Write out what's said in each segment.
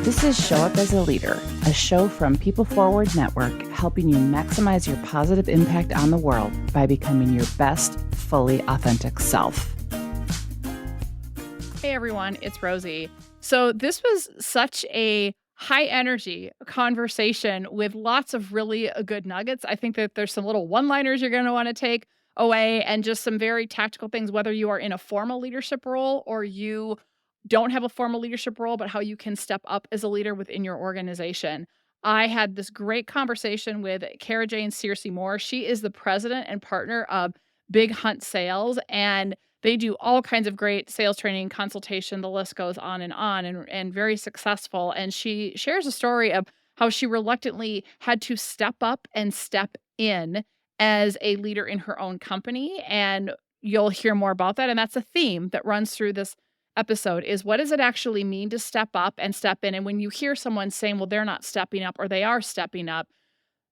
This is Show Up as a Leader, a show from People Forward Network, helping you maximize your positive impact on the world by becoming your best, fully authentic self. Hey everyone, it's Rosie. So this was such a high energy conversation with lots of really good nuggets. I think that there's some little one-liners you're going to want to take away and just some very tactical things, whether you are in a formal leadership role or you don't have a formal leadership role, but how you can step up as a leader within your organization. I had this great conversation with Carajane Searcy Moore. She is the president and partner of Big Hunt Sales, and they do all kinds of great sales training, consultation, the list goes on, and very successful. And she shares a story of how she reluctantly had to step up and step in as a leader in her own company. And you'll hear more about that. And that's a theme that runs through this episode is what does it actually mean to step up and step in? And when you hear someone saying, well, they're not stepping up or they are stepping up,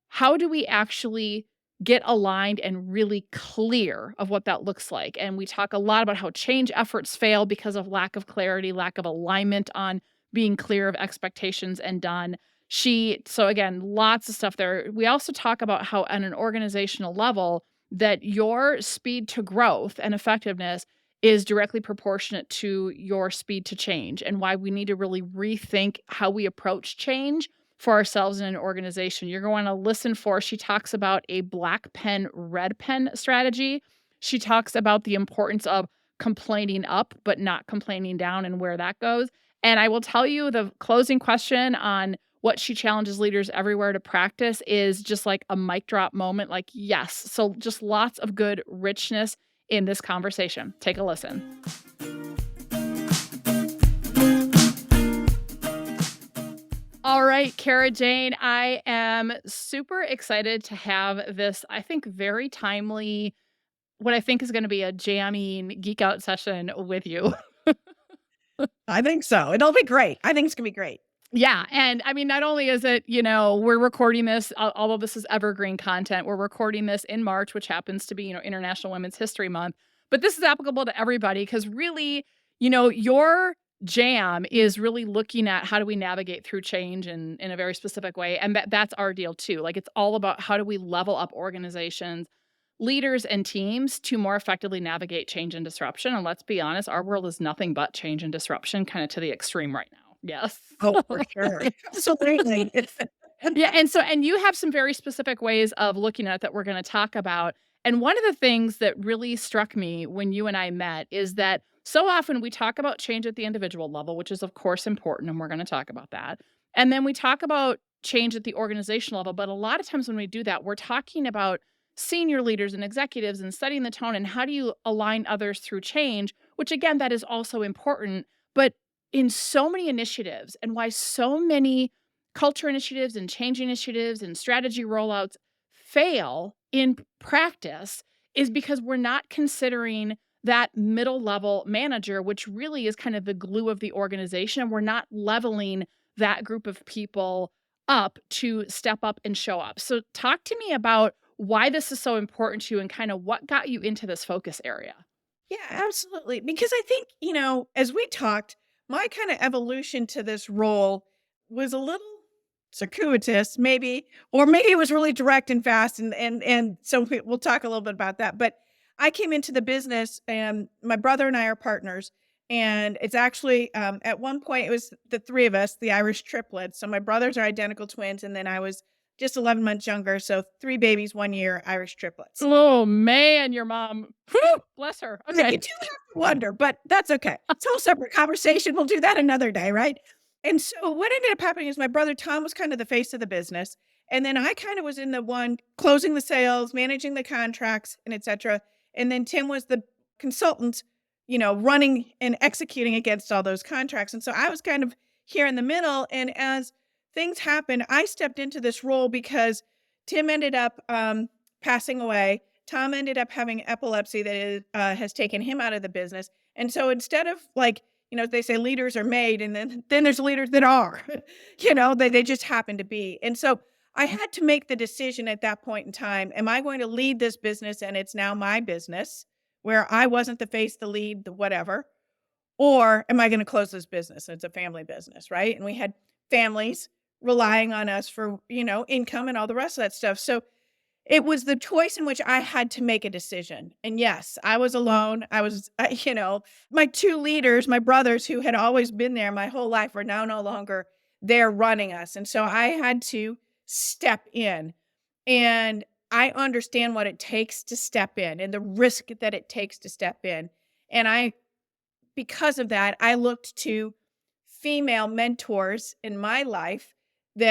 how do we actually get aligned and really clear of what that looks like? And we talk a lot about how change efforts fail because of lack of clarity, lack of alignment on being clear of expectations and done. So again, lots of stuff there. We also talk about how on an organizational level that your speed to growth and effectiveness is directly proportionate to your speed to change and why we need to really rethink how we approach change for ourselves in an organization. You're going to listen for, she talks about a black pen, red pen strategy. She talks about the importance of complaining up, but not complaining down and where that goes. And I will tell you the closing question on what she challenges leaders everywhere to practice is just like a mic drop moment, like, yes. So just lots of good richness in this conversation. Take a listen. All right, Carajane, I am super excited to have this, I think, very timely, what I think is going to be a jamming geek out session with you. I think so. It'll be great. I think it's going to be great. Yeah. And I mean, not only is it, we're recording this, although this is evergreen content, we're recording this in March, which happens to be, International Women's History Month. But this is applicable to everybody because really, your jam is really looking at how do we navigate through change in a very specific way. And that's our deal too. Like it's all about how do we level up organizations, leaders and teams to more effectively navigate change and disruption. And let's be honest, our world is nothing but change and disruption kind of to the extreme right now. Yes. Oh, for sure. Absolutely. Yeah. And you have some very specific ways of looking at it that we're going to talk about. And one of the things that really struck me when you and I met is that so often we talk about change at the individual level, which is of course important. And we're going to talk about that. And then we talk about change at the organizational level. But a lot of times when we do that, we're talking about senior leaders and executives and setting the tone and how do you align others through change, which again, that is also important. But in so many initiatives and why so many culture initiatives and change initiatives and strategy rollouts fail in practice is because we're not considering that middle level manager, which really is kind of the glue of the organization. And we're not leveling that group of people up to step up and show up. So talk to me about why this is so important to you and kind of what got you into this focus area. Yeah, absolutely. Because I think, as we talked, my kind of evolution to this role was a little circuitous, maybe, or maybe it was really direct and fast. And so we'll talk a little bit about that. But I came into the business and my brother and I are partners. And it's actually, at one point, it was the three of us, the Irish triplets. So my brothers are identical twins. And then I was just 11 months younger. So 3 babies, 1 year, Irish triplets. Oh, man, your mom. Whew, bless her. Okay. You do have to wonder, but that's okay. It's a whole separate conversation. We'll do that another day, right? And so what ended up happening is my brother Tom was kind of the face of the business. And then I kind of was in the one closing the sales, managing the contracts, and et cetera. And then Tim was the consultant, running and executing against all those contracts. And so I was kind of here in the middle. And as things happened, I stepped into this role because Tim ended up passing away. Tom ended up having epilepsy that has taken him out of the business. And so instead of they say leaders are made and then there's leaders that are, they just happen to be. And so I had to make the decision at that point in time, am I going to lead this business and it's now my business where I wasn't the face, the lead, the whatever, or am I going to close this business? And it's a family business, right? And we had families relying on us for, income and all the rest of that stuff. So it was the choice in which I had to make a decision. And yes, I was alone. My two leaders, my brothers who had always been there my whole life were now no longer there running us. And so I had to step in. And I understand what it takes to step in and the risk that it takes to step in. And because of that, I looked to female mentors in my life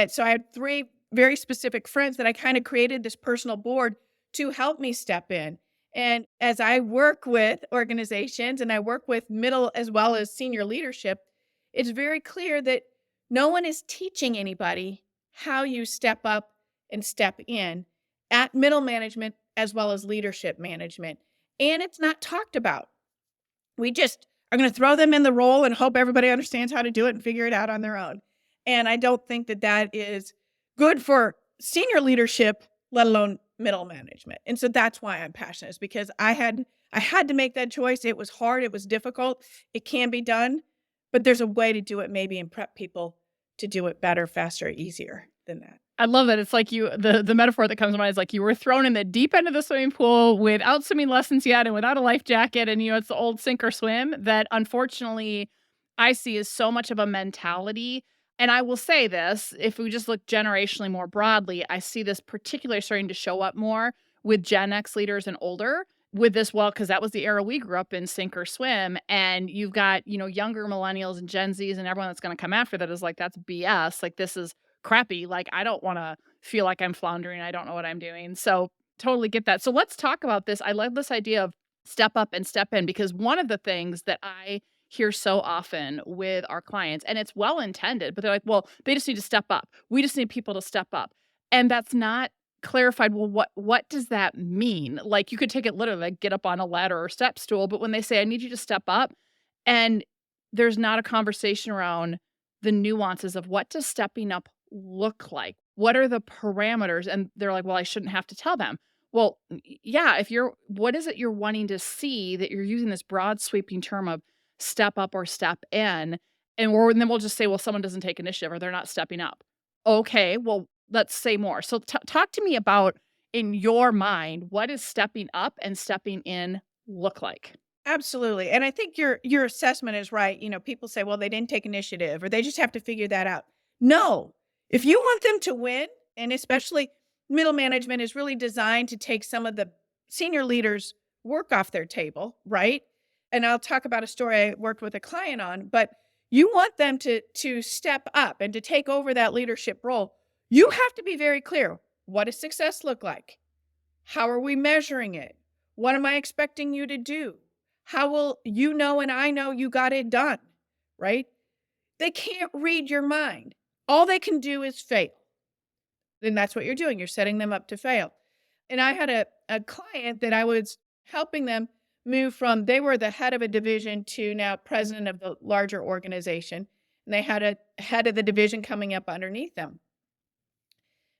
so I had three very specific friends that I kind of created this personal board to help me step in. And as I work with organizations and I work with middle as well as senior leadership, it's very clear that no one is teaching anybody how you step up and step in at middle management as well as leadership management. And it's not talked about. We just are going to throw them in the role and hope everybody understands how to do it and figure it out on their own. And I don't think that is good for senior leadership, let alone middle management. And so that's why I'm passionate, is because I had to make that choice. It was hard. It was difficult. It can be done, but there's a way to do it maybe and prep people to do it better, faster, easier than that. I love that. It's like the metaphor that comes to mind is like you were thrown in the deep end of the swimming pool without swimming lessons yet and without a life jacket. And, it's the old sink or swim that unfortunately I see is so much of a mentality. And I will say this, if we just look generationally more broadly, I see this particularly starting to show up more with Gen X leaders and older with this, because that was the era we grew up in, sink or swim. And you've got, younger millennials and Gen Zs and everyone that's going to come after that is like, that's BS. Like, this is crappy. Like, I don't want to feel like I'm floundering. I don't know what I'm doing. So totally get that. So let's talk about this. I love this idea of step up and step in, because one of the things that I hear so often with our clients, and it's well intended, but they're like, well, they just need to step up. We just need people to step up. And that's not clarified. Well, what does that mean? Like, you could take it literally, like get up on a ladder or step stool, but when they say, I need you to step up, and there's not a conversation around the nuances of what does stepping up look like? What are the parameters? And they're like, well, I shouldn't have to tell them. Well, yeah, what is it you're wanting to see that you're using this broad sweeping term of step up or step in? And then we'll just say, well, someone doesn't take initiative or they're not stepping up. Okay, well, let's say more. So talk to me about, in your mind, what does stepping up and stepping in look like? Absolutely. And I think your assessment is right. People say, well, they didn't take initiative or they just have to figure that out. No. If you want them to win, and especially middle management is really designed to take some of the senior leaders' work off their table, right? And I'll talk about a story I worked with a client on, but you want them to step up and to take over that leadership role. You have to be very clear. What does success look like? How are we measuring it? What am I expecting you to do? How will you know and I know you got it done, right? They can't read your mind. All they can do is fail. Then that's what you're doing. You're setting them up to fail. And I had a client that I was helping them move from, they were the head of a division to now president of the larger organization. And they had a head of the division coming up underneath them.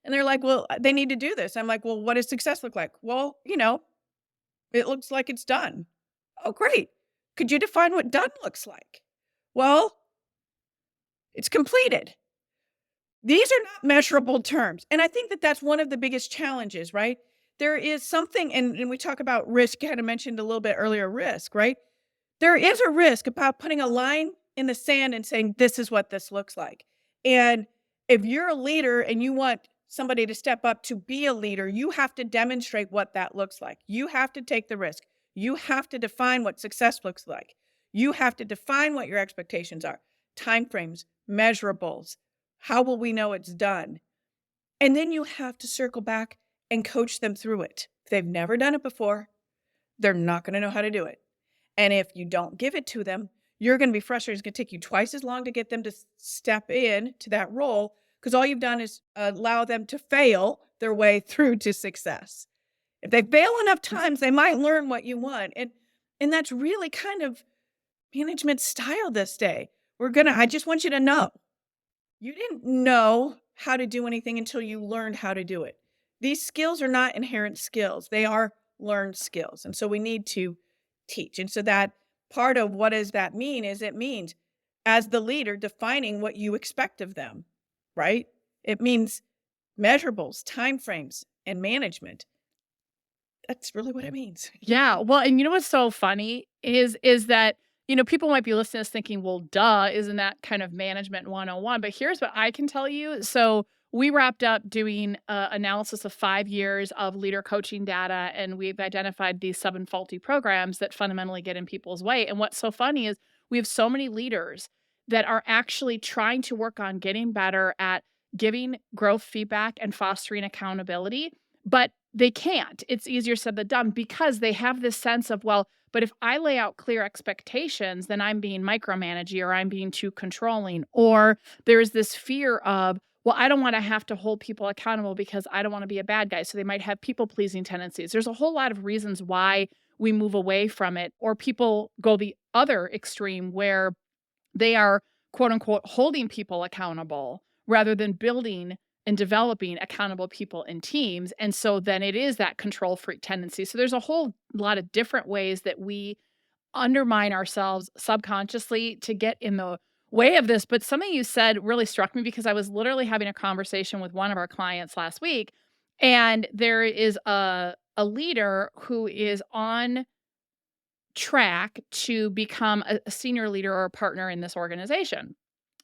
And they're like, well, they need to do this. I'm like, well, what does success look like? Well, it looks like it's done. Oh, great. Could you define what done looks like? Well, it's completed. These are not measurable terms. And I think that that's one of the biggest challenges, right? There is something, and we talk about risk, kind of mentioned a little bit earlier, risk, right? There is a risk about putting a line in the sand and saying, this is what this looks like. And if you're a leader and you want somebody to step up to be a leader, you have to demonstrate what that looks like. You have to take the risk. You have to define what success looks like. You have to define what your expectations are, timeframes, measurables. How will we know it's done? And then you have to circle back and coach them through it. If they've never done it before, they're not going to know how to do it. And if you don't give it to them, you're going to be frustrated. It's going to take you twice as long to get them to step in to that role, because all you've done is allow them to fail their way through to success. If they fail enough times, they might learn what you want. And that's really kind of management style this day. I just want you to know. You didn't know how to do anything until you learned how to do it. These skills are not inherent skills. They are learned skills. And so we need to teach. And so that part of what does that mean is it means as the leader, defining what you expect of them, right? It means measurables, timeframes, and management. That's really what it means. Yeah. Well, and you know what's so funny is that, people might be listening to this thinking, well, duh, isn't that kind of management 101? But here's what I can tell you. So we wrapped up doing analysis of 5 years of leader coaching data, and we've identified these 7 faulty programs that fundamentally get in people's way. And what's so funny is we have so many leaders that are actually trying to work on getting better at giving growth feedback and fostering accountability, but they can't. It's easier said than done because they have this sense of, well, but if I lay out clear expectations, then I'm being micromanaging or I'm being too controlling. Or there's this fear of, well, I don't want to have to hold people accountable because I don't want to be a bad guy. So they might have people pleasing tendencies. There's a whole lot of reasons why we move away from it, or people go the other extreme where they are, quote unquote, holding people accountable rather than building and developing accountable people in teams. And so then it is that control freak tendency. So there's a whole lot of different ways that we undermine ourselves subconsciously to get in the way of this. But something you said really struck me because I was literally having a conversation with one of our clients last week. And there is a leader who is on track to become a senior leader or a partner in this organization.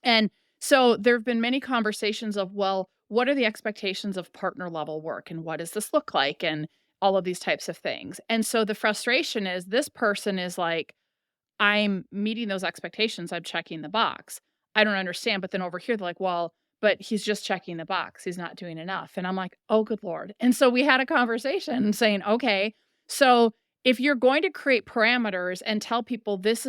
And so there have been many conversations of, well, what are the expectations of partner level work and what does this look like and all of these types of things. And so the frustration is this person is like, I'm meeting those expectations. I'm checking the box. I don't understand. But then over here, they're like, well, but he's just checking the box. He's not doing enough. And I'm like, oh, good Lord. And so we had a conversation saying, okay, so if you're going to create parameters and tell people these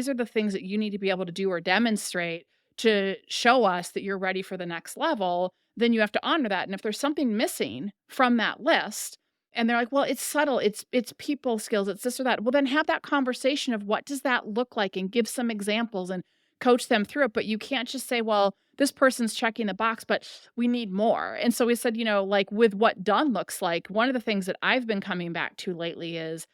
are the things that you need to be able to do or demonstrate to show us that you're ready for the next level, then you have to honor that. And if there's something missing from that list, and they're like, well, it's subtle, it's people skills, it's this or that. Well, then have that conversation of what does that look like and give some examples and coach them through it. But you can't just say, well, this person's checking the box, but we need more. And so we said, like with what done looks like, one of the things that I've been coming back to lately is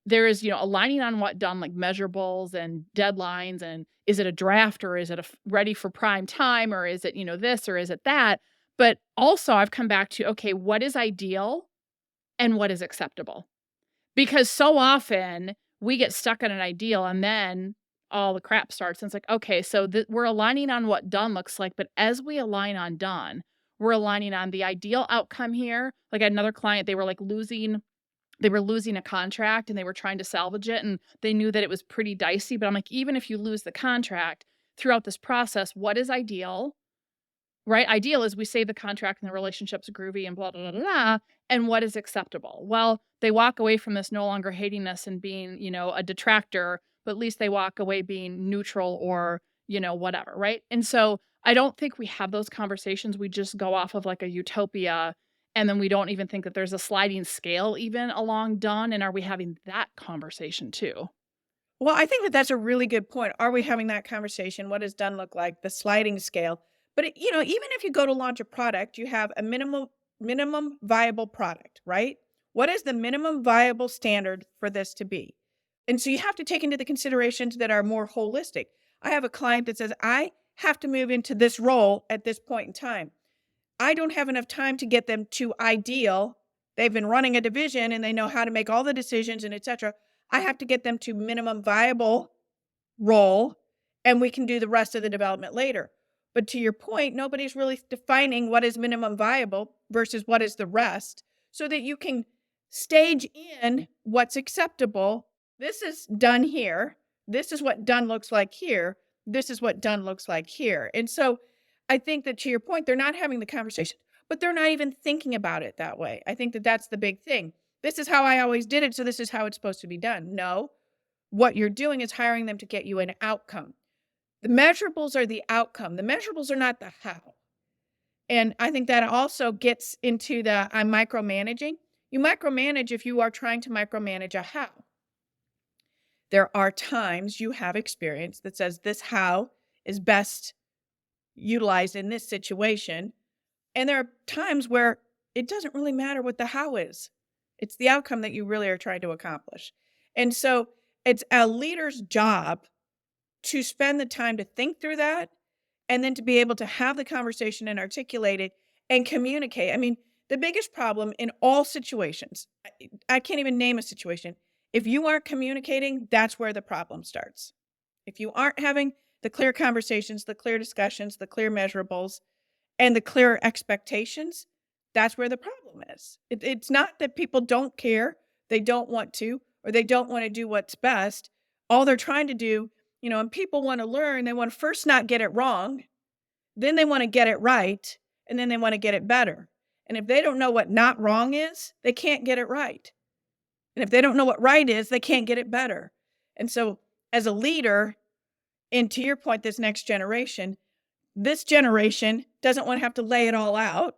there is, aligning on what done, like measurables and deadlines. And is it a draft or is it ready for prime time or is it, this or is it that? But also I've come back to, okay, what is ideal and what is acceptable? Because so often we get stuck on an ideal and then all the crap starts. And it's like, okay, so we're aligning on what done looks like. But as we align on done, we're aligning on the ideal outcome here. Like I had another client, they were losing a contract and they were trying to salvage it and they knew that it was pretty dicey. But I'm like, even if you lose the contract throughout this process, what is ideal? Right? Ideal is we save the contract and the relationship's groovy and blah, blah, blah, blah. And what is acceptable? Well, they walk away from this no longer hating us and being, a detractor, but at least they walk away being neutral or, whatever. Right. And so I don't think we have those conversations. We just go off of like a utopia. And then we don't even think that there's a sliding scale even along done. And are we having that conversation too? Well, I think that that's a really good point. Are we having that conversation? What does done look like? The sliding scale. But even if you go to launch a product, you have a minimum viable product, right? What is the minimum viable standard for this to be? And so you have to take into the considerations that are more holistic. I have a client that says, I have to move into this role at this point in time. I don't have enough time to get them to ideal. They've been running a division and they know how to make all the decisions and etc. I have to get them to minimum viable role and we can do the rest of the development later. But to your point, nobody's really defining what is minimum viable versus what is the rest so that you can stage in what's acceptable. This is done here. This is what done looks like here. This is what done looks like here. And so I think that to your point, they're not having the conversation, but they're not even thinking about it that way. I think that that's the big thing. This is how I always did it, so this is how it's supposed to be done. No, what you're doing is hiring them to get you an outcome. The measurables are the outcome. The measurables are not the how. And I think that also gets into the I'm micromanaging. You micromanage if you are trying to micromanage a how. There are times you have experience that says this how is best utilized in this situation. And there are times where it doesn't really matter what the how is. It's the outcome that you really are trying to accomplish. And so it's a leader's job to spend the time to think through that and then to be able to have the conversation and articulate it and communicate. I mean, the biggest problem in all situations, I can't even name a situation. If you aren't communicating, that's where the problem starts. If you aren't having the clear conversations, the clear discussions, the clear measurables, and the clear expectations, that's where the problem is. It's not that people don't care, they don't want to, or they don't want to do what's best. All they're trying to do, and people want to learn, they want to first not get it wrong, then they want to get it right, and then they want to get it better. And if they don't know what not wrong is, they can't get it right. And if they don't know what right is, they can't get it better. And so as a leader, and to your point, this generation doesn't want to have to lay it all out.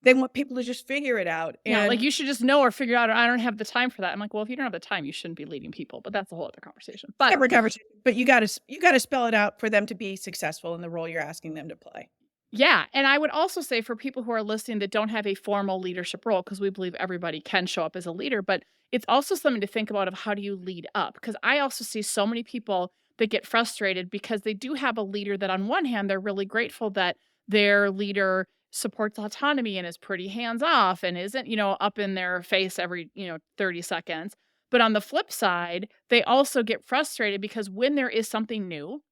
They want people to just figure it out. Yeah, And like you should just know or figure out, I don't have the time for that. I'm like, well, if you don't have the time, you shouldn't be leading people. But that's a whole other conversation. But separate conversation, but you got to spell it out for them to be successful in the role you're asking them to play. yeah, and I would also say for people who are listening that don't have a formal leadership role, because we believe everybody can show up as a leader, but it's also something to think about of how do you lead up? Because I also see so many people that get frustrated because they do have a leader that on one hand, they're really grateful that their leader supports autonomy and is pretty hands off and isn't, up in their face every, 30 seconds. But on the flip side, they also get frustrated because when there is something new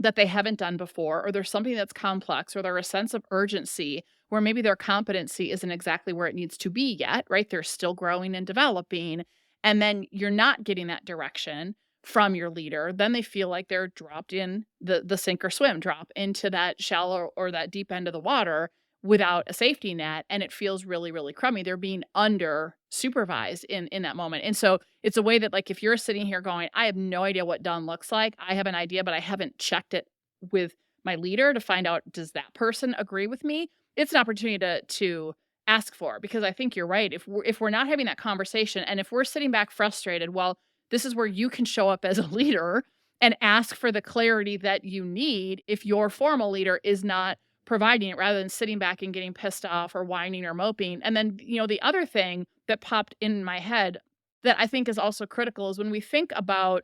that they haven't done before, or there's something that's complex, or there's a sense of urgency where maybe their competency isn't exactly where it needs to be yet, right? They're still growing and developing. And then you're not getting that direction from your leader. Then they feel like they're dropped in the sink or swim, drop into that shallow or that deep end of the water without a safety net. And it feels really, really crummy. They're being under supervised in that moment. And so it's a way that, like, if you're sitting here going, I have no idea what done looks like. I have an idea, but I haven't checked it with my leader to find out, does that person agree with me? It's an opportunity to ask for, because I think you're right. If we're not having that conversation, and if we're sitting back frustrated, well, this is where you can show up as a leader and ask for the clarity that you need if your formal leader is not providing it, rather than sitting back and getting pissed off or whining or moping. And then, the other thing that popped in my head that I think is also critical is when we think about,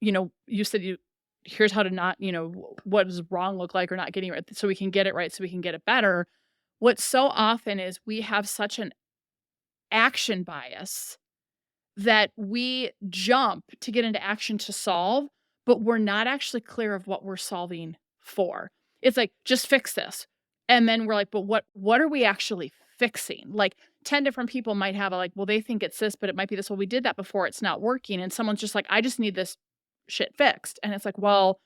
you said here's how to not, what does wrong look like or not getting it right, so we can get it right, so we can get it better. What so often is we have such an action bias that we jump to get into action to solve, but we're not actually clear of what we're solving for. It's like, just fix this. And then we're like, but what are we actually fixing? Like 10 different people might have well, they think it's this, but it might be this. Well, we did that before. It's not working. And someone's just like, I just need this shit fixed. And it's like, well,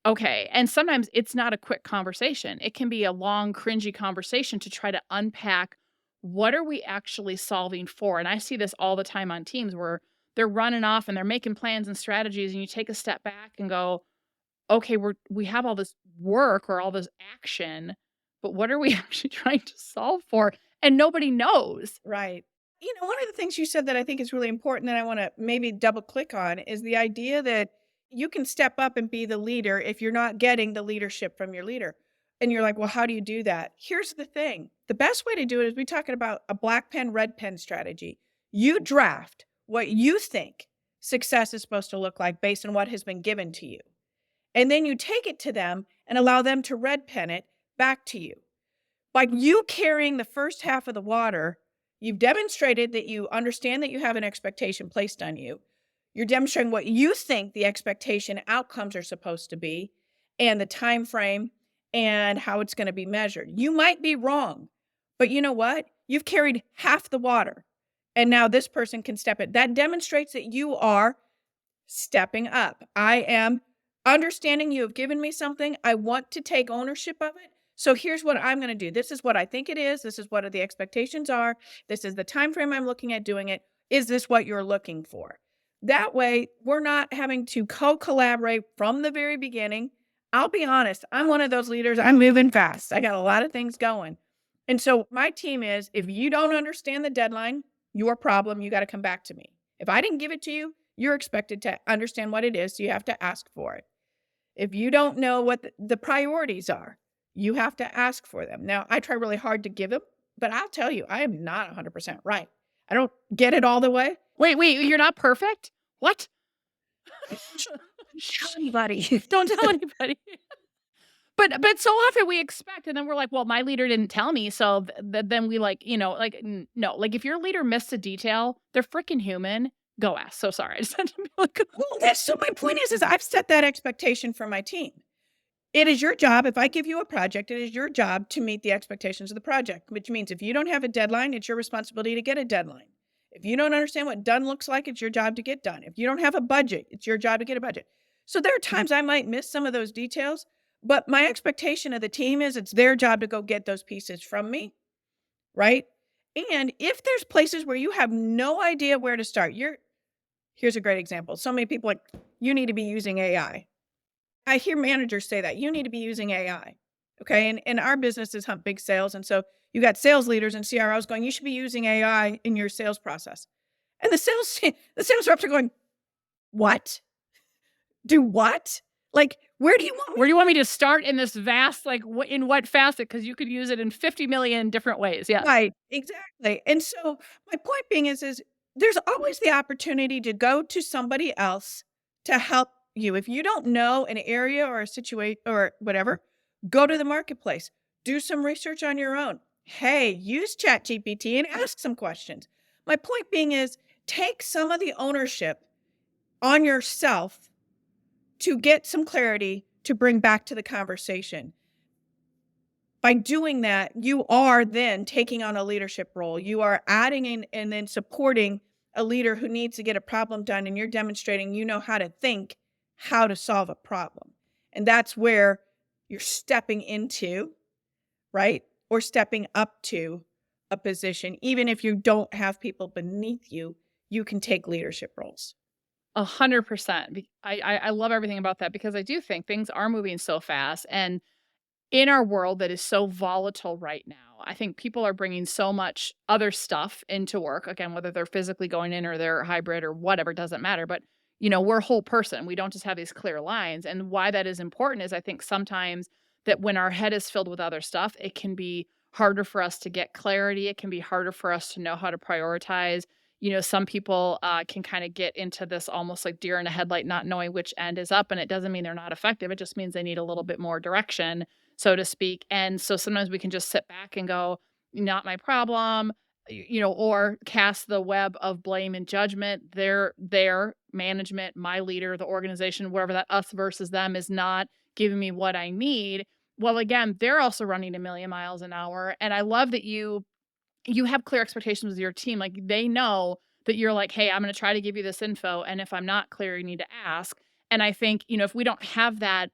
okay. And sometimes it's not a quick conversation. It can be a long, cringy conversation to try to unpack what are we actually solving for. And I see this all the time on teams where they're running off and they're making plans and strategies, and you take a step back and go, okay, we have all this work or all this action, but what are we actually trying to solve for? And nobody knows. Right. One of the things you said that I think is really important that I want to maybe double click on is the idea that you can step up and be the leader if you're not getting the leadership from your leader. And you're like, well, how do you do that? Here's the thing. The best way to do it is we're talking about a black pen, red pen strategy. You draft what you think success is supposed to look like based on what has been given to you. And then you take it to them and allow them to red pen it back to you. By you carrying the first half of the water, you've demonstrated that you understand that you have an expectation placed on you. You're demonstrating what you think the expectation outcomes are supposed to be and the time frame and how it's going to be measured. You might be wrong, but you know what? You've carried half the water, and now this person can step it. That demonstrates that you are stepping up. I am understanding you have given me something. I want to take ownership of it. So here's what I'm going to do. This is what I think it is. This is what the expectations are. This is the time frame I'm looking at doing it. Is this what you're looking for? That way, we're not having to co-collaborate from the very beginning. I'll be honest, I'm one of those leaders. I'm moving fast. I got a lot of things going. And so my team is, if you don't understand the deadline, your problem, you got to come back to me. If I didn't give it to you, you're expected to understand what it is. So you have to ask for it. If you don't know what the priorities are, you have to ask for them. Now, I try really hard to give them, but I'll tell you, I am not 100% right. I don't get it all the way. Wait, you're not perfect? What? Tell anybody. Don't tell anybody. But so often we expect, and then we're like, well, my leader didn't tell me, so then we like, no, like if your leader missed a detail, they're freaking human. Go ask. So sorry, I just had to be like, Well, that's so my point is I've set that expectation for my team. It is your job. If I give you a project, it is your job to meet the expectations of the project, which means if you don't have a deadline, it's your responsibility to get a deadline. If you don't understand what done looks like, it's your job to get done. If you don't have a budget, it's your job to get a budget. So there are times I might miss some of those details, but my expectation of the team is it's their job to go get those pieces from me, right? And if there's places where you have no idea where to start, here's a great example. So many people are like, you need to be using AI. I hear managers say that you need to be using AI. Okay. And our business is hunt big sales. And so you got sales leaders and CROs going, you should be using AI in your sales process. And the sales reps are going, what? Do what? Like, where do you want me to start in this vast, like in what facet? Because you could use it in 50 million different ways. Yeah. Right, exactly. And so my point being is there's always the opportunity to go to somebody else to help you. If you don't know an area or a situation or whatever, go to the marketplace, do some research on your own. Hey, use ChatGPT and ask some questions. My point being is take some of the ownership on yourself to get some clarity to bring back to the conversation. By doing that, you are then taking on a leadership role. You are adding in and then supporting a leader who needs to get a problem done, and you're demonstrating you know how to think, how to solve a problem. And that's where you're stepping into, right? Or stepping up to a position. Even if you don't have people beneath you, you can take leadership roles. 100%. I love everything about that because I do think things are moving so fast. And in our world that is so volatile right now, I think people are bringing so much other stuff into work. Again, whether they're physically going in or they're hybrid or whatever, doesn't matter. But, we're a whole person. We don't just have these clear lines. And why that is important is I think sometimes that when our head is filled with other stuff, it can be harder for us to get clarity. It can be harder for us to know how to prioritize. Some people can kind of get into this almost like deer in a headlight, not knowing which end is up. And it doesn't mean they're not effective. It just means they need a little bit more direction, so to speak. And so sometimes we can just sit back and go, not my problem, or cast the web of blame and judgment. Their management, my leader, the organization, wherever that us versus them is not giving me what I need. Well, again, they're also running a million miles an hour. And I love that you have clear expectations with your team. Like they know that you're like, hey, I'm going to try to give you this info. And if I'm not clear, you need to ask. And I think, if we don't have that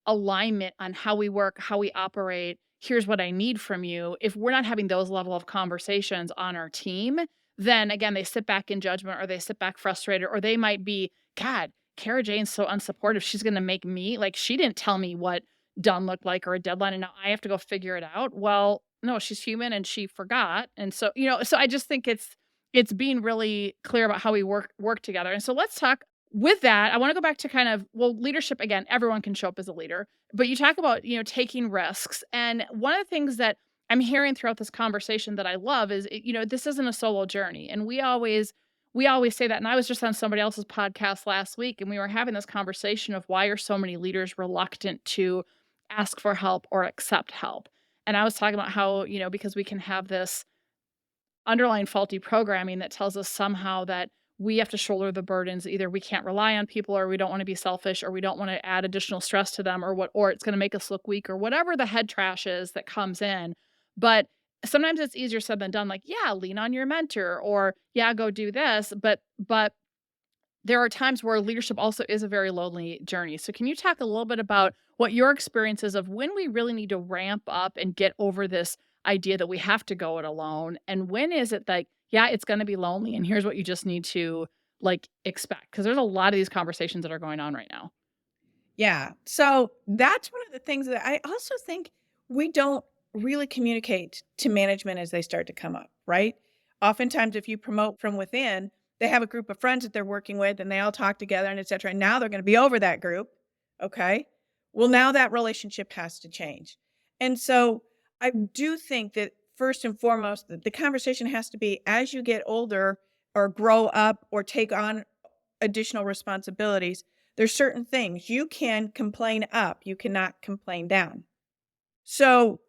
alignment on how we work, how we operate, here's what I need from you. If we're not having those level of conversations on our team, then again, they sit back in judgment or they sit back frustrated, or they might be, God, Carajane's so unsupportive. She's going to make me like, she didn't tell me what done looked like or a deadline. And now I have to go figure it out. Well, no, she's human and she forgot. And so, so I just think it's being really clear about how we work together. And so let's talk with that. I want to go back to kind of, leadership again, everyone can show up as a leader, but you talk about, taking risks. And one of the things that I'm hearing throughout this conversation that I love is, this isn't a solo journey. And we always say that. And I was just on somebody else's podcast last week and we were having this conversation of why are so many leaders reluctant to ask for help or accept help. And I was talking about how, because we can have this underlying faulty programming that tells us somehow that we have to shoulder the burdens. Either we can't rely on people or we don't want to be selfish or we don't want to add additional stress to them or it's going to make us look weak or whatever the head trash is that comes in. But sometimes it's easier said than done. Like, yeah, lean on your mentor or yeah, go do this. But there are times where leadership also is a very lonely journey. So can you talk a little bit about what your experience is of when we really need to ramp up and get over this idea that we have to go it alone? And when is it like, yeah, it's going to be lonely and here's what you just need to like expect? Because there's a lot of these conversations that are going on right now. Yeah. So that's one of the things that I also think we don't really communicate to management as they start to come up, right? Oftentimes, if you promote from within, they have a group of friends that they're working with and they all talk together and et cetera. And now they're going to be over that group. Okay. Well, now that relationship has to change. And so I do think that first and foremost, the conversation has to be as you get older or grow up or take on additional responsibilities, there's certain things you can complain up, you cannot complain down. So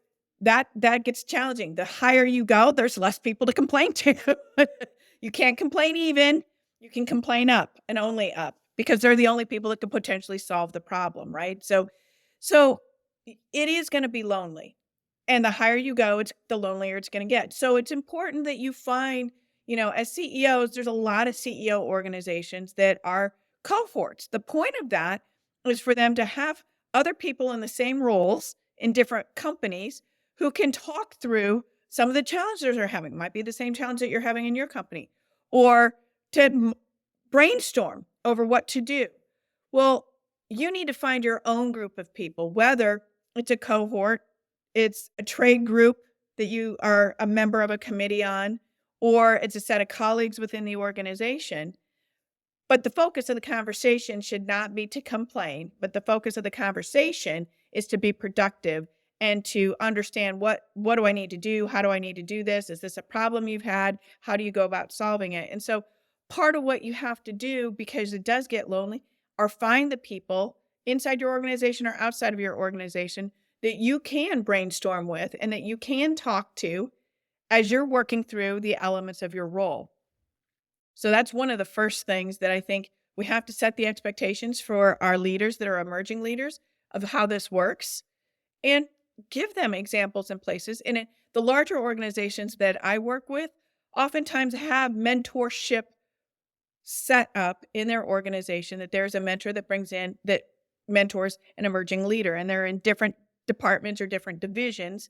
that gets challenging. The higher you go, there's less people to complain to. You can't complain even, you can complain up and only up because they're the only people that could potentially solve the problem, right? So it is going to be lonely. And the higher you go, it's the lonelier it's going to get. So it's important that you find, as CEOs, there's a lot of CEO organizations that are cohorts. The point of that is for them to have other people in the same roles in different companies who can talk through some of the challenges they're having. It might be the same challenge that you're having in your company, or to brainstorm over what to do. Well, you need to find your own group of people, whether it's a cohort, it's a trade group that you are a member of a committee on, or it's a set of colleagues within the organization. But the focus of the conversation should not be to complain, but the focus of the conversation is to be productive and to understand what do I need to do? How do I need to do this? Is this a problem you've had? How do you go about solving it? And so part of what you have to do, because it does get lonely, are find the people inside your organization or outside of your organization that you can brainstorm with and that you can talk to as you're working through the elements of your role. So that's one of the first things that I think we have to set the expectations for our leaders that are emerging leaders of how this works and give them examples and places. And the larger organizations that I work with oftentimes have mentorship set up in their organization, that there's a mentor that brings in, that mentors an emerging leader, and they're in different departments or different divisions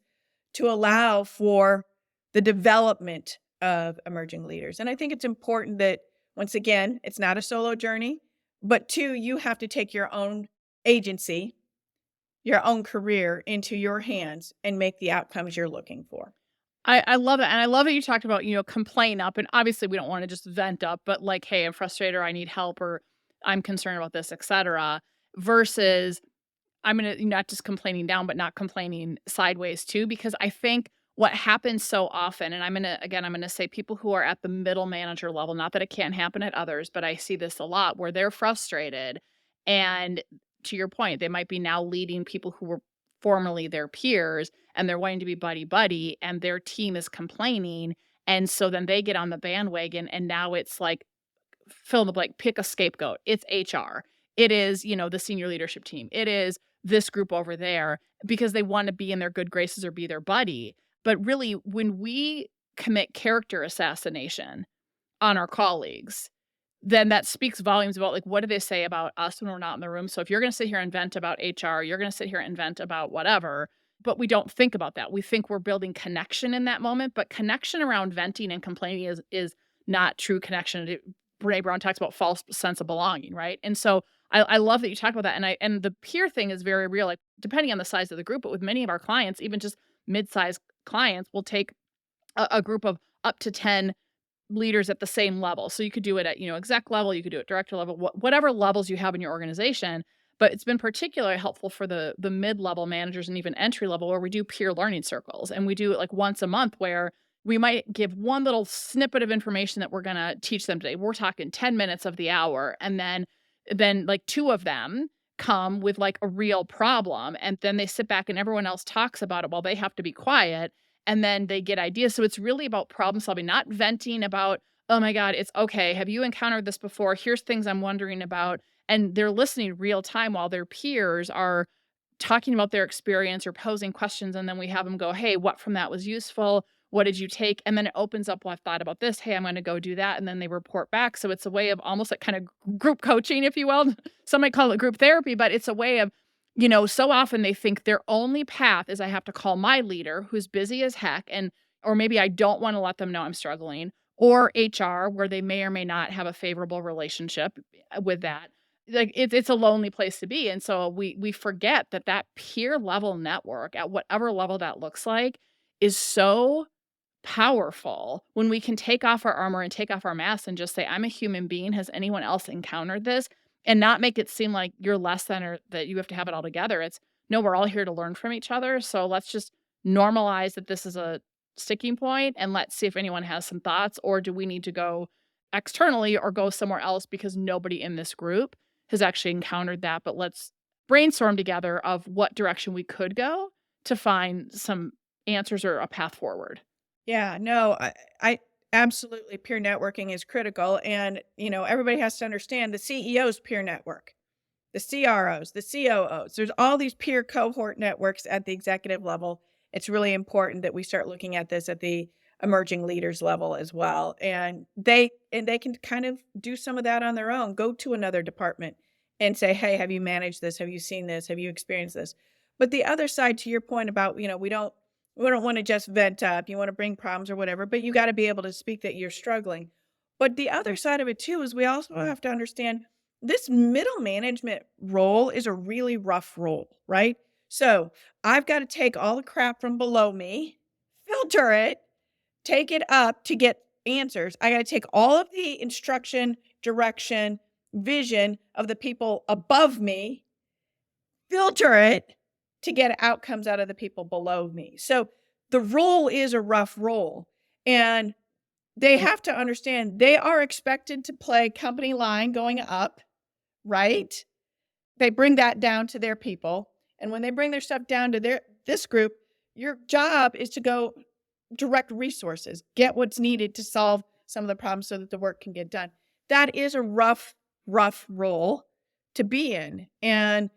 to allow for the development of emerging leaders. And I think it's important that, once again, it's not a solo journey, but two, you have to take your own agency, your own career into your hands and make the outcomes you're looking for. I love it. And I love that you talked about, complain up. And obviously we don't want to just vent up, but like, hey, I'm frustrated, or I need help, or I'm concerned about this, etc. Versus I'm going to not just complaining down, but not complaining sideways too, because I think what happens so often, and I'm going to say people who are at the middle manager level, not that it can't happen at others, but I see this a lot where they're frustrated. And to your point, they might be now leading people who were formerly their peers, and they're wanting to be buddy, and their team is complaining. And so then they get on the bandwagon, and now it's like, fill in the blank, pick a scapegoat. It's HR. It is, the senior leadership team. It is this group over there, because they want to be in their good graces or be their buddy. But really, when we commit character assassination on our colleagues, then that speaks volumes about, like, what do they say about us when we're not in the room? So if you're going to sit here and vent about HR, you're going to sit here and vent about whatever, but we don't think about that. We think we're building connection in that moment, but connection around venting and complaining is not true connection. Brene Brown talks about false sense of belonging, right? And so I love that you talk about that. And the peer thing is very real, like, depending on the size of the group, but with many of our clients, even just mid-sized clients, will take a group of up to 10 leaders at the same level. So you could do it at, exec level, you could do it director level, whatever levels you have in your organization. But it's been particularly helpful for the mid-level managers and even entry level, where we do peer learning circles. And we do it like once a month, where we might give one little snippet of information that we're going to teach them today. We're talking 10 minutes of the hour. And then like two of them come with like a real problem. And then they sit back and everyone else talks about it while they have to be quiet. And then they get ideas. So it's really about problem solving, not venting about, oh my God, it's okay. Have you encountered this before? Here's things I'm wondering about. And they're listening real time while their peers are talking about their experience or posing questions. And then we have them go, hey, what from that was useful? What did you take? And then it opens up, well, I've thought about this. Hey, I'm going to go do that. And then they report back. So it's a way of almost like kind of group coaching, if you will. Some might call it group therapy, but it's a way of, so often they think their only path is I have to call my leader who's busy as heck, or maybe I don't want to let them know I'm struggling, or HR, where they may or may not have a favorable relationship with that. Like it's a lonely place to be. And so we forget that peer level network, at whatever level that looks like, is so powerful when we can take off our armor and take off our mask and just say, I'm a human being. Has anyone else encountered this? And not make it seem like you're less than, or that you have to have it all together. It's, no, we're all here to learn from each other. So let's just normalize that this is a sticking point, and let's see if anyone has some thoughts, or do we need to go externally or go somewhere else because nobody in this group has actually encountered that, but let's brainstorm together of what direction we could go to find some answers or a path forward. Yeah, no, I absolutely peer networking is critical. And, everybody has to understand the CEO's peer network, the CROs, the COOs. There's all these peer cohort networks at the executive level. It's really important that we start looking at this at the emerging leaders level as well. And they can kind of do some of that on their own. Go to another department and say, "Hey, have you managed this? Have you seen this? Have you experienced this?" But the other side to your point about, we don't want to just vent up. You want to bring problems or whatever, but you got to be able to speak that you're struggling. But the other side of it too is we also have to understand this middle management role is a really rough role, right? So I've got to take all the crap from below me, filter it, take it up to get answers. I got to take all of the instruction, direction, vision of the people above me, filter it to get outcomes out of the people below me. So the role is a rough role. And they have to understand they are expected to play company line going up, right? They bring that down to their people. And when they bring their stuff down to this group, your job is to go direct resources, get what's needed to solve some of the problems so that the work can get done. That is a rough role to be in. And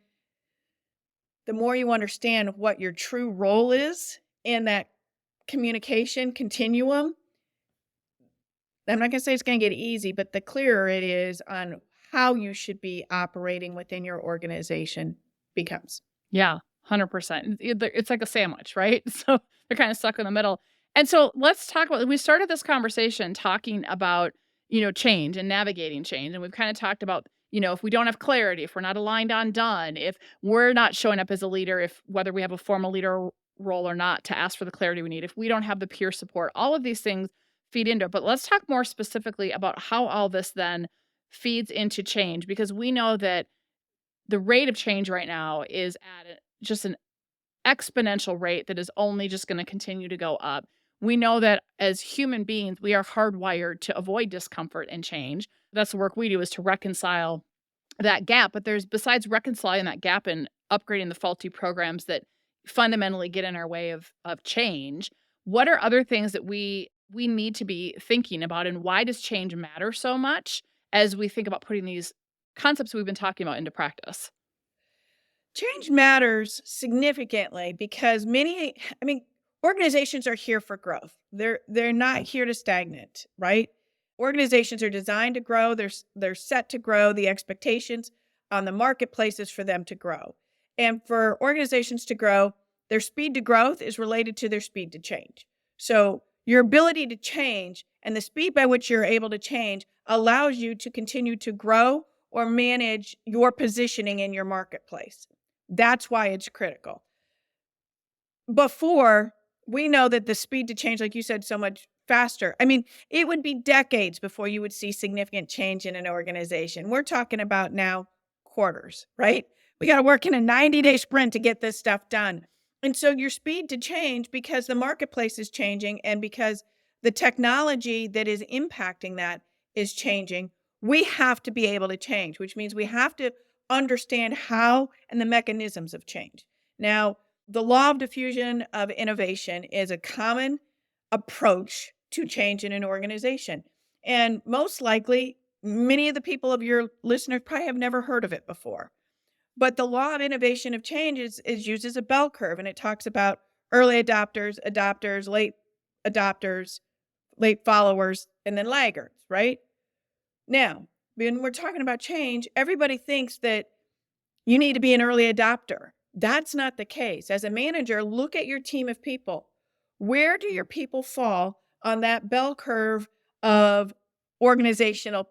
the more you understand what your true role is in that communication continuum, I'm not going to say it's going to get easy, but the clearer it is on how you should be operating within your organization becomes. Yeah, 100%. It's like a sandwich, right? So they're kind of stuck in the middle. And so let's talk about, we started this conversation talking about, change and navigating change. And we've kind of talked about, if we don't have clarity, if we're not aligned on done, if we're not showing up as a leader, whether we have a formal leader role or not to ask for the clarity we need, if we don't have the peer support, all of these things feed into it. But let's talk more specifically about how all this then feeds into change, because we know that the rate of change right now is at just an exponential rate that is only just going to continue to go up. We know that as human beings, we are hardwired to avoid discomfort and change. That's the work we do, is to reconcile that gap. But besides reconciling that gap and upgrading the faulty programs that fundamentally get in our way of change, what are other things that we need to be thinking about, and why does change matter so much as we think about putting these concepts we've been talking about into practice? Change matters significantly because organizations are here for growth. They're not here to stagnate, right? Organizations are designed to grow. They're set to grow. The expectations on the marketplace is for them to grow. And for organizations to grow, their speed to growth is related to their speed to change. So your ability to change and the speed by which you're able to change allows you to continue to grow or manage your positioning in your marketplace. That's why it's critical. Before, we know that the speed to change, like you said, so much faster. It would be decades before you would see significant change in an organization. We're talking about now quarters, right? We got to work in a 90-day sprint to get this stuff done. And so your speed to change, because the marketplace is changing and because the technology that is impacting that is changing, we have to be able to change, which means we have to understand how and the mechanisms of change. Now, the law of diffusion of innovation is a common approach to change in an organization. And most likely, many of the people of your listeners probably have never heard of it before. But the law of innovation of change is used as a bell curve, and it talks about early adopters, late adopters, late followers, and then laggards, right? Now, when we're talking about change, everybody thinks that you need to be an early adopter. That's not the case. As a manager, look at your team of people. Where do your people fall on that bell curve of organizational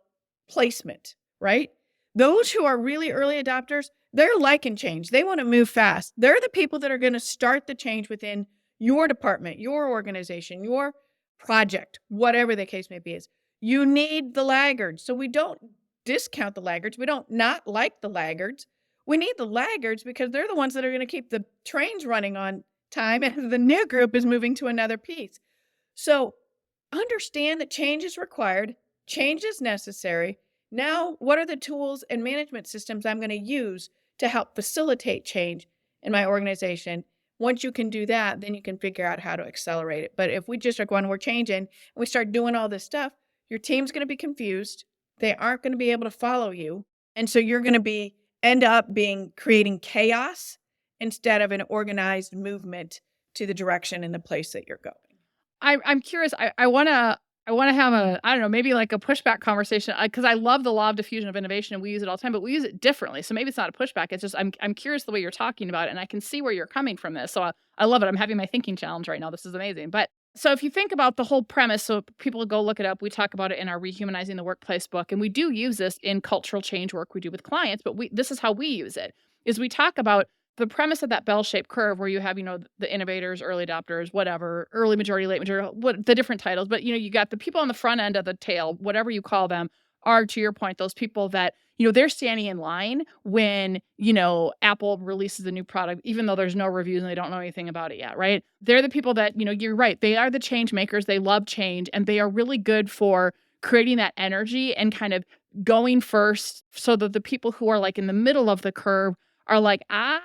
placement, right? Those who are really early adopters, they're liking change. They want to move fast. They're the people that are going to start the change within your department, your organization, your project, whatever the case may be. You need the laggards. So we don't discount the laggards. We don't not like the laggards. We need the laggards because they're the ones that are going to keep the trains running on time, and the new group is moving to another piece. So understand that change is required, change is necessary, Now, what are the tools and management systems I'm going to use to help facilitate change in my organization? Once you can do that, then you can figure out how to accelerate it. But if we just are going, we're changing, and we start doing all this stuff, your team's going to be confused. They aren't going to be able to follow you. And so you're going to end up creating chaos instead of an organized movement to the direction and the place that you're going. I'm curious. I wanna have a, I don't know, maybe like a pushback conversation, because I love the law of diffusion of innovation and we use it all the time, but we use it differently. So maybe it's not a pushback. It's just I'm curious the way you're talking about it, and I can see where you're coming from this. So I love it. I'm having my thinking challenge right now. This is amazing. But so if you think about the whole premise, so people go look it up. We talk about it in our Rehumanizing the Workplace book, and we do use this in cultural change work we do with clients. But this is how we use it: is we talk about the premise of that bell-shaped curve where you have, the innovators, early adopters, whatever, early majority, late majority, what the different titles, but you got the people on the front end of the tail, whatever you call them, are, to your point, those people that, they're standing in line when, Apple releases a new product, even though there's no reviews and they don't know anything about it yet, right? They're the people that, you're right. They are the change makers. They love change, and they are really good for creating that energy and kind of going first, so that the people who are like in the middle of the curve are like, I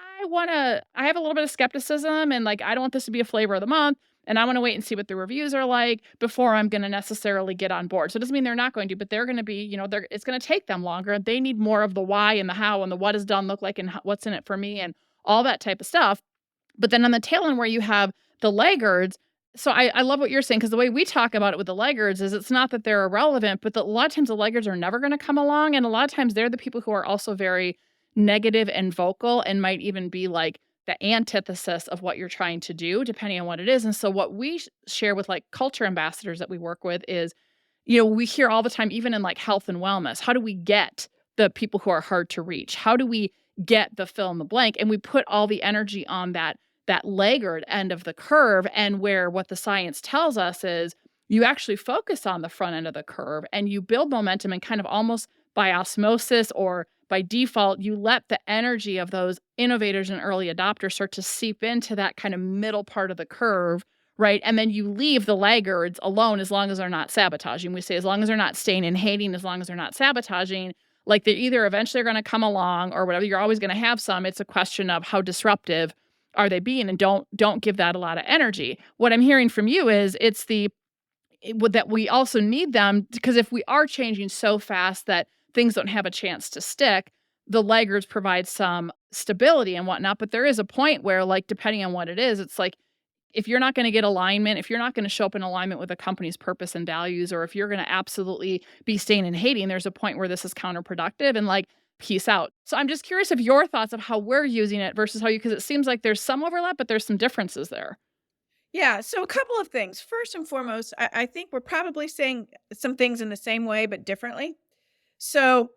have a little bit of skepticism, and like, I don't want this to be a flavor of the month, and I want to wait and see what the reviews are like before I'm going to necessarily get on board. So it doesn't mean they're not going to, but they're going to be, it's going to take them longer. They need more of the why and the how and the what does done look like and what's in it for me and all that type of stuff. But then on the tail end where you have the laggards, so I love what you're saying, because the way we talk about it with the laggards is it's not that they're irrelevant, but a lot of times the laggards are never going to come along. And a lot of times they're the people who are also very negative and vocal and might even be like the antithesis of what you're trying to do, depending on what it is. And so what we share with like culture ambassadors that we work with is, we hear all the time, even in like health and wellness, how do we get the people who are hard to reach? How do we get the fill in the blank? And we put all the energy on that laggard end of the curve, and where what the science tells us is you actually focus on the front end of the curve and you build momentum, and kind of almost by osmosis or by default, you let the energy of those innovators and early adopters start to seep into that kind of middle part of the curve, right? And then you leave the laggards alone as long as they're not sabotaging. We say as long as they're not staying and hating, as long as they're not sabotaging, like they're either eventually going to come along or whatever. You're always going to have some. It's a question of how disruptive are they being, and don't give that a lot of energy. What I'm hearing from you is that we also need them, because if we are changing so fast that things don't have a chance to stick, the laggards provide some stability and whatnot. But there is a point where, like, depending on what it is, it's like, if you're not going to get alignment, if you're not going to show up in alignment with a company's purpose and values, or if you're going to absolutely be staying and hating, there's a point where this is counterproductive, and like, peace out. So I'm just curious of your thoughts of how we're using it versus because it seems like there's some overlap, but there's some differences there. Yeah, so a couple of things. First and foremost, I think we're probably saying some things in the same way, but differently. So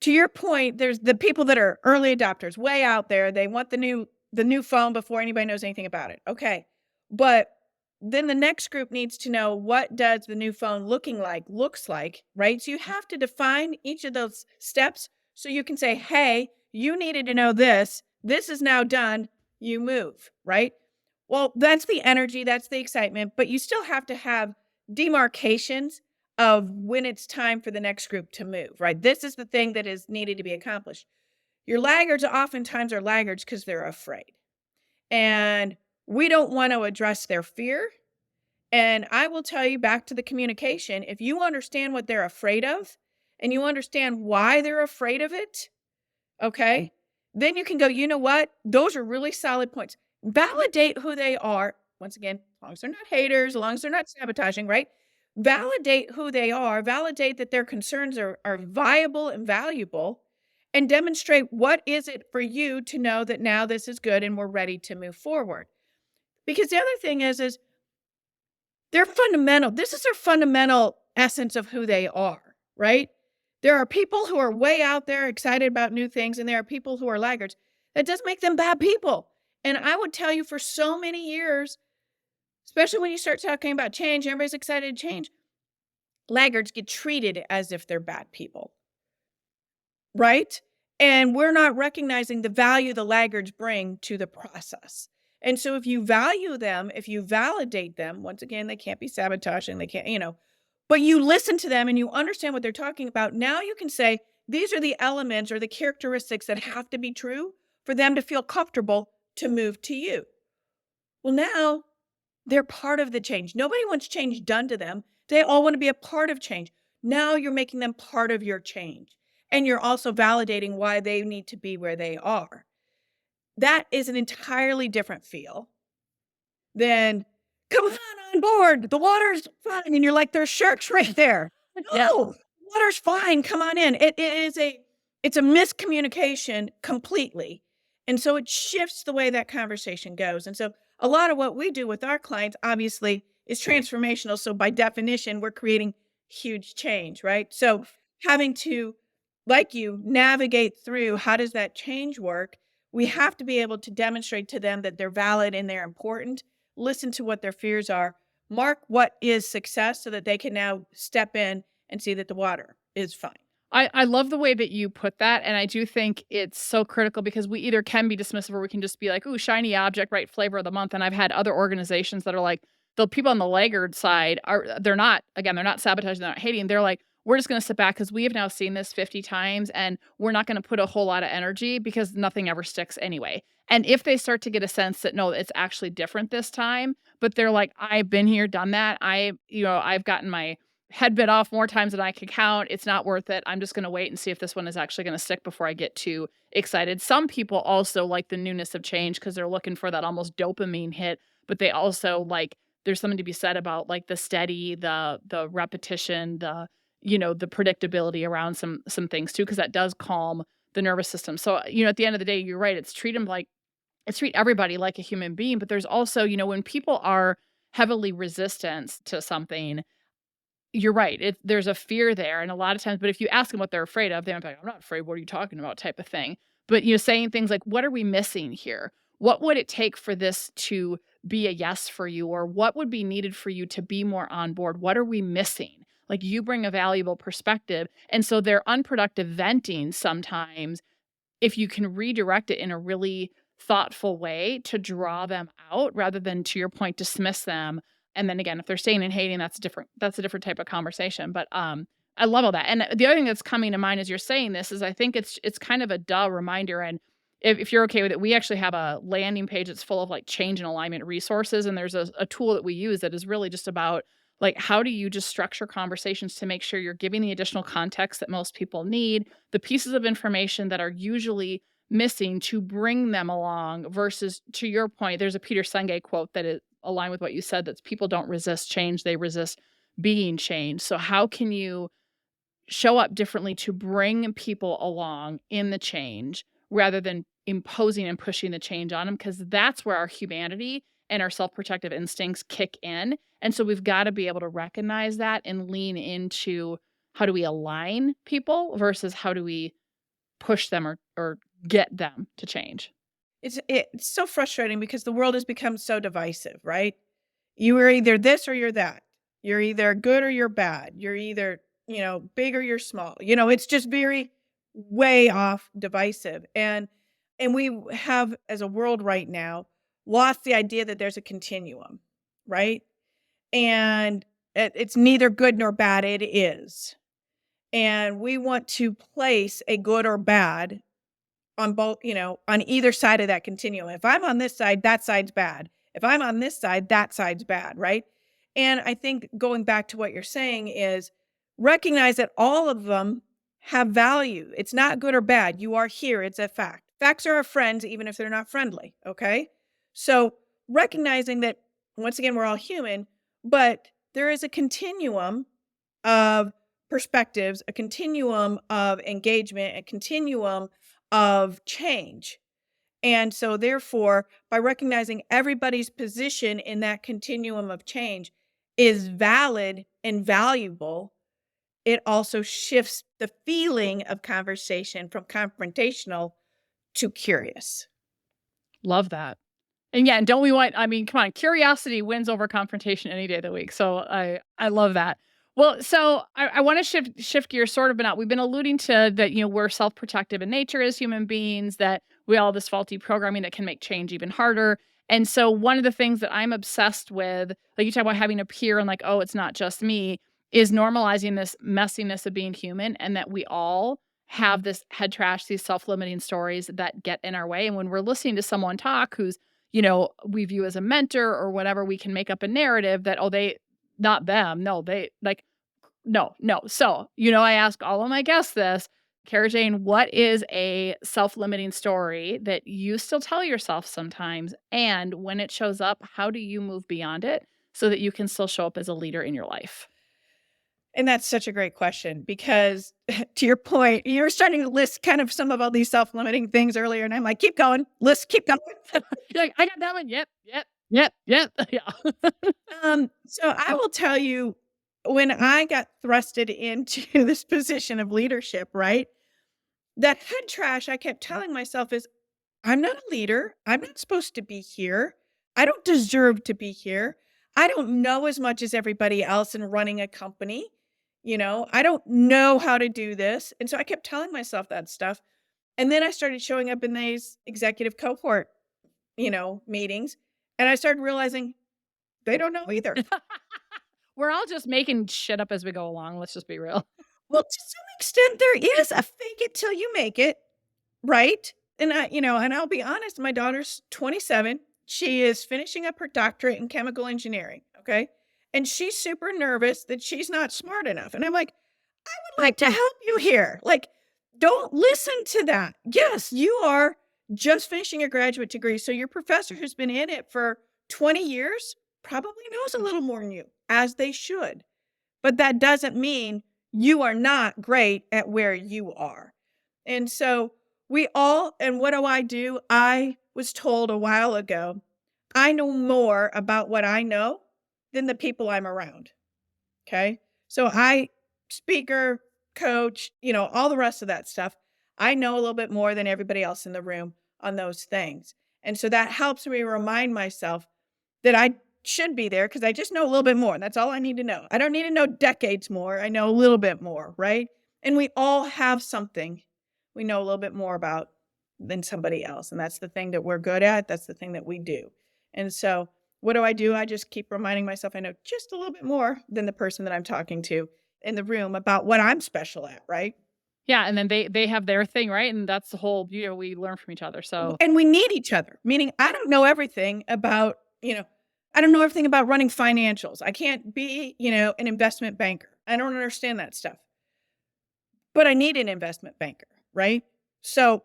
to your point, there's the people that are early adopters, way out there. They want the new phone before anybody knows anything about it. Okay. But then the next group needs to know, what does the new phone looks like, right? So you have to define each of those steps so you can say, hey, you needed to know this. This is now done. You move, right? Well, that's the energy, that's the excitement, but you still have to have demarcations of when it's time for the next group to move, right? This is the thing that is needed to be accomplished. Your laggards oftentimes are laggards because they're afraid. And we don't want to address their fear. And I will tell you, back to the communication, if you understand what they're afraid of and you understand why they're afraid of it, okay, then you can go, you know what? Those are really solid points. Validate who they are. Once again, as long as they're not haters, as long as they're not sabotaging, right? Validate who they are, validate that their concerns are viable and valuable, and demonstrate what is it for you to know that now this is good and we're ready to move forward. Because the other thing is they're fundamental. This is their fundamental essence of who they are, right? There are people who are way out there excited about new things, and there are people who are laggards. That doesn't make them bad people. And I would tell you, for so many years, especially when you start talking about change, everybody's excited to change, laggards get treated as if they're bad people, right? And we're not recognizing the value the laggards bring to the process. And so if you value them, if you validate them, once again, they can't be sabotaging, they can't, but you listen to them and you understand what they're talking about. Now you can say, these are the elements or the characteristics that have to be true for them to feel comfortable to move to you. Well, now they're part of the change. Nobody wants change done to them. They all want to be a part of change. Now you're making them part of your change. And you're also validating why they need to be where they are. That is an entirely different feel than, come on board. The water's fine. And you're like, there's sharks right there. Yeah. No, water's fine. Come on in. It's a miscommunication completely. And so it shifts the way that conversation goes. And so a lot of what we do with our clients, obviously, is transformational. So by definition, we're creating huge change, right? So having to, like you, navigate through how does that change work? We have to be able to demonstrate to them that they're valid and they're important, listen to what their fears are, mark what is success so that they can now step in and see that the water is fine. I love the way that you put that. And I do think it's so critical because we either can be dismissive or we can just be like, ooh, shiny object, right? Flavor of the month. And I've had other organizations that are like, the people on the laggard side they're not sabotaging, they're not hating. They're like, we're just going to sit back because we have now seen this 50 times and we're not going to put a whole lot of energy because nothing ever sticks anyway. And if they start to get a sense that, no, it's actually different this time, but they're like, I've been here, done that. I've gotten my head bit off more times than I can count. It's not worth it. I'm just going to wait and see if this one is actually going to stick before I get too excited. Some people also like the newness of change because they're looking for that almost dopamine hit, but they also like, there's something to be said about like the steady, the repetition, the predictability around some things too, because that does calm the nervous system. So, at the end of the day, you're right. It's treat everybody like a human being, but there's also, when people are heavily resistant to something, you're right. There's a fear there. And a lot of times, but if you ask them what they're afraid of, they're like, I'm not afraid. What are you talking about? Type of thing. But, saying things like, what are we missing here? What would it take for this to be a yes for you? Or what would be needed for you to be more on board? What are we missing? Like you bring a valuable perspective. And so their unproductive venting sometimes, if you can redirect it in a really thoughtful way to draw them out rather than, to your point, dismiss them. And then again, if they're staying and hating, that's a different type of conversation. But I love all that. And the other thing that's coming to mind as you're saying this is I think it's kind of a duh reminder. And if you're okay with it, we actually have a landing page that's full of like change and alignment resources. And there's a tool that we use that is really just about like, how do you just structure conversations to make sure you're giving the additional context that most people need, the pieces of information that are usually missing to bring them along versus, to your point, there's a Peter Senge quote that is aligned with what you said, that people don't resist change, they resist being changed. So how can you show up differently to bring people along in the change rather than imposing and pushing the change on them? Because that's where our humanity and our self-protective instincts kick in. And so we've got to be able to recognize that and lean into how do we align people versus how do we push them or get them to change. It's so frustrating because the world has become so divisive, right? You are either this or you're that. You're either good or you're bad. You're either, big or you're small. It's just very way off divisive. And we have, as a world right now, lost the idea that there's a continuum, right? And it's neither good nor bad. It is. And we want to place a good or bad on both, on either side of that continuum. If I'm on this side, that side's bad. If I'm on this side, that side's bad, right? And I think going back to what you're saying is recognize that all of them have value. It's not good or bad. You are here. It's a fact. Facts are our friends, even if they're not friendly, okay? So recognizing that, once again, we're all human, but there is a continuum of perspectives, a continuum of engagement, a continuum of change. And so therefore, by recognizing everybody's position in that continuum of change is valid and valuable, it also shifts the feeling of conversation from confrontational to curious. Love that. And yeah, and don't we want, come on, curiosity wins over confrontation any day of the week. So I love that. Well, so I want to shift gears sort of, but not. We've been alluding to that, we're self-protective in nature as human beings, that we all have this faulty programming that can make change even harder. And so one of the things that I'm obsessed with, like you talk about having a peer and like, oh, it's not just me, is normalizing this messiness of being human, and that we all have this head trash, these self-limiting stories that get in our way. And when we're listening to someone talk who's, we view as a mentor or whatever, we can make up a narrative that, oh, they, not them. No, they like, no, no. So, I ask all of my guests this, Carajane, what is a self-limiting story that you still tell yourself sometimes? And when it shows up, how do you move beyond it so that you can still show up as a leader in your life? And that's such a great question because to your point, you were starting to list kind of some of all these self-limiting things earlier. And I'm like, keep going, keep going. You're like, I got that one. Yep. Yeah. So I will tell you, when I got thrusted into this position of leadership, right? That head trash I kept telling myself is, I'm not a leader. I'm not supposed to be here. I don't deserve to be here. I don't know as much as everybody else in running a company. I don't know how to do this. And so I kept telling myself that stuff. And then I started showing up in these executive cohort, meetings. And I started realizing they don't know either. We're all just making shit up as we go along. Let's just be real. Well, to some extent, there is a fake it till you make it, right? And and I'll be honest, my daughter's 27. She is finishing up her doctorate in chemical engineering. Okay. And she's super nervous that she's not smart enough. And I'm like, I would like to help you here. Like, don't listen to that. Yes, you are just finishing a graduate degree. So your professor who's been in it for 20 years probably knows a little more than you, as they should. But that doesn't mean you are not great at where you are. And so and what do? I was told a while ago, I know more about what I know than the people I'm around. Okay. So speaker, coach, all the rest of that stuff. I know a little bit more than everybody else in the room on those things. And so that helps me remind myself that I should be there because I just know a little bit more. That's all I need to know. I don't need to know decades more. I know a little bit more, right? And we all have something we know a little bit more about than somebody else. And that's the thing that we're good at. That's the thing that we do. And so what do? I just keep reminding myself I know just a little bit more than the person that I'm talking to in the room about what I'm special at, right? Yeah, and then they have their thing, right? And that's the whole, we learn from each other. So and we need each other, meaning I don't know everything about, I don't know everything about running financials. I can't be, an investment banker. I don't understand that stuff. But I need an investment banker, right? So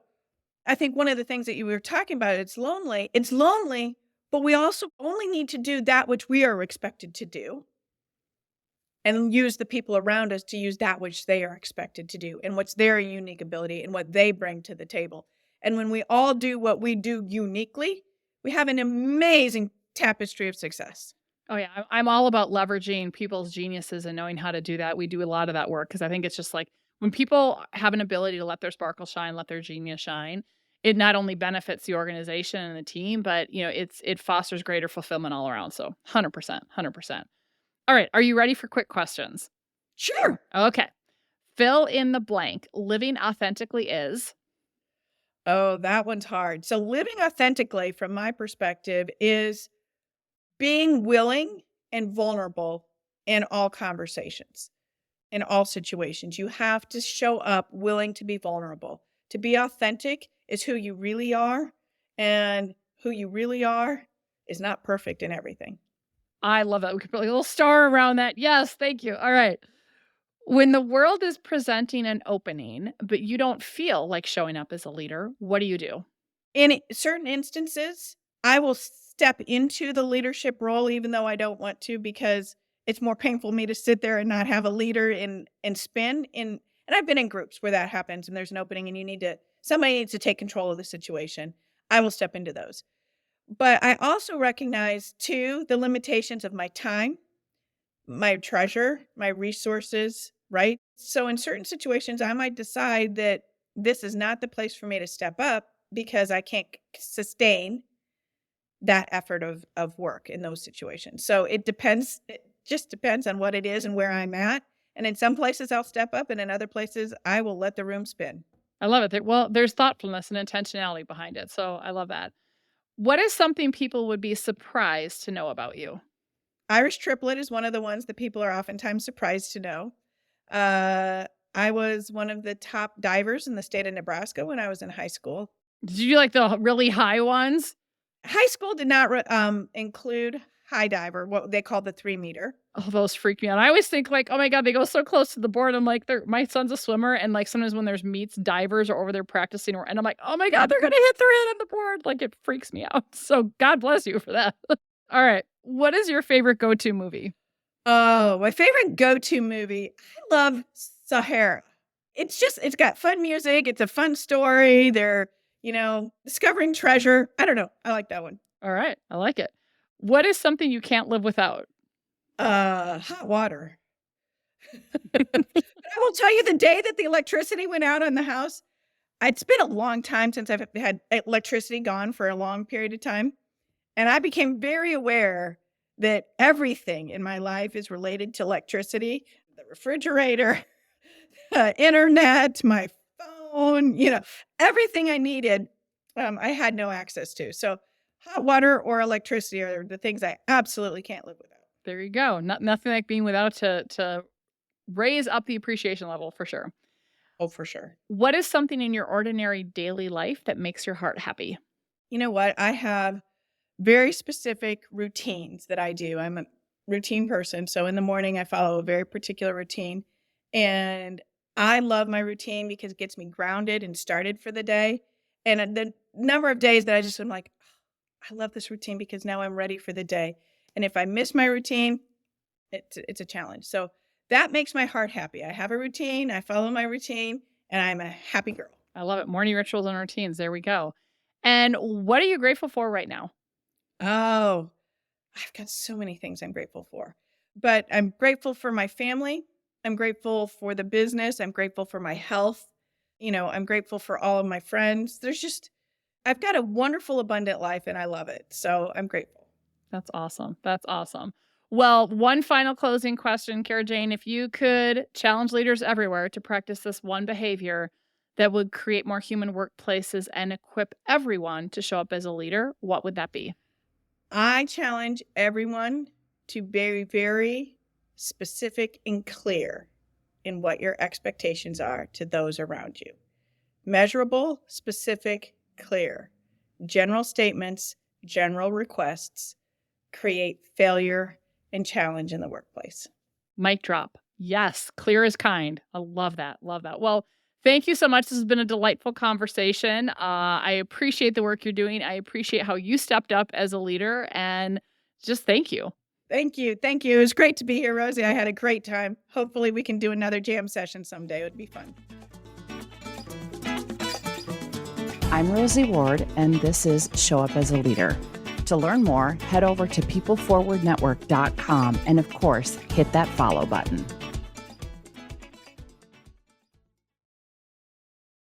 I think one of the things that you were talking about, it's lonely. It's lonely, but we also only need to do that which we are expected to do and use the people around us to use that which they are expected to do and what's their unique ability and what they bring to the table. And when we all do what we do uniquely, we have an amazing tapestry of success. Oh, yeah. I'm all about leveraging people's geniuses and knowing how to do that. We do a lot of that work because I think it's just like when people have an ability to let their sparkle shine, let their genius shine, it not only benefits the organization and the team, but it fosters greater fulfillment all around. So 100%. All right. Are you ready for quick questions? Sure. Okay. Fill in the blank. Living authentically is. Oh, that one's hard. So living authentically, from my perspective, is being willing and vulnerable in all conversations, in all situations. You have to show up willing to be vulnerable. To be authentic is who you really are, and who you really are is not perfect in everything. I love that. We could put a little star around that. Yes, thank you. All right. When the world is presenting an opening, but you don't feel like showing up as a leader, what do you do? In certain instances, I will step into the leadership role, even though I don't want to, because it's more painful for me to sit there and not have a leader and spin in. And I've been in groups where that happens and there's an opening and somebody needs to take control of the situation. I will step into those. But I also recognize too, the limitations of my time, my treasure, my resources, right? So in certain situations, I might decide that this is not the place for me to step up because I can't sustain that effort of work in those situations. So it depends. It just depends on what it is and where I'm at. And in some places I'll step up and in other places I will let the room spin. I love it. Well, there's thoughtfulness and intentionality behind it. So I love that. What is something people would be surprised to know about you? Irish triplet is one of the ones that people are oftentimes surprised to know. I was one of the top divers in the state of Nebraska when I was in high school. Did you do like the really high ones? High school did not include high diver, what they call the 3 meter. Oh, those freak me out. I always think like, oh my God, they go so close to the board. I'm like, my son's a swimmer. And like sometimes when there's meets, divers are over there practicing. And I'm like, oh my God, they're going to hit their head on the board. Like it freaks me out. So God bless you for that. All right. What is your favorite go-to movie? Oh, my favorite go-to movie. I love Sahara. It's got fun music. It's a fun story. They're, discovering treasure. I don't know. I like that one. All right. I like it. What is something you can't live without? Hot water. But I will tell you, the day that the electricity went out on the house, it's been a long time since I've had electricity gone for a long period of time. And I became very aware that everything in my life is related to electricity. The refrigerator, internet, my phone, everything I needed, I had no access to. So hot water or electricity are the things I absolutely can't live without. There you go. Nothing like being without to raise up the appreciation level for sure. Oh, for sure. What is something in your ordinary daily life that makes your heart happy? You know what? I have very specific routines that I do. I'm a routine person. So in the morning, I follow a very particular routine. And I love my routine because it gets me grounded and started for the day. And the number of days that I just am like, I love this routine because now I'm ready for the day. And if I miss my routine, it's a challenge. So that makes my heart happy. I have a routine, I follow my routine, and I'm a happy girl. I love it. Morning rituals and routines. There we go. And what are you grateful for right now? Oh, I've got so many things I'm grateful for. But I'm grateful for my family. I'm grateful for the business. I'm grateful for my health. I'm grateful for all of my friends. I've got a wonderful, abundant life, and I love it. So I'm grateful. That's awesome. That's awesome. Well, one final closing question, Carajane. If you could challenge leaders everywhere to practice this one behavior that would create more human workplaces and equip everyone to show up as a leader, what would that be? I challenge everyone to be very, very specific and clear in what your expectations are to those around you. Measurable, specific, clear. General statements, general requests create failure and challenge in the workplace. Mic drop. Yes, clear as kind. I love that. Love that. Well, thank you so much. This has been a delightful conversation. I appreciate the work you're doing. I appreciate how you stepped up as a leader, and just thank you. Thank you. Thank you. It was great to be here, Rosie. I had a great time. Hopefully we can do another jam session someday. It would be fun. I'm Rosie Ward, and this is Show Up as a Leader. To learn more, head over to peopleforwardnetwork.com and, of course, hit that follow button.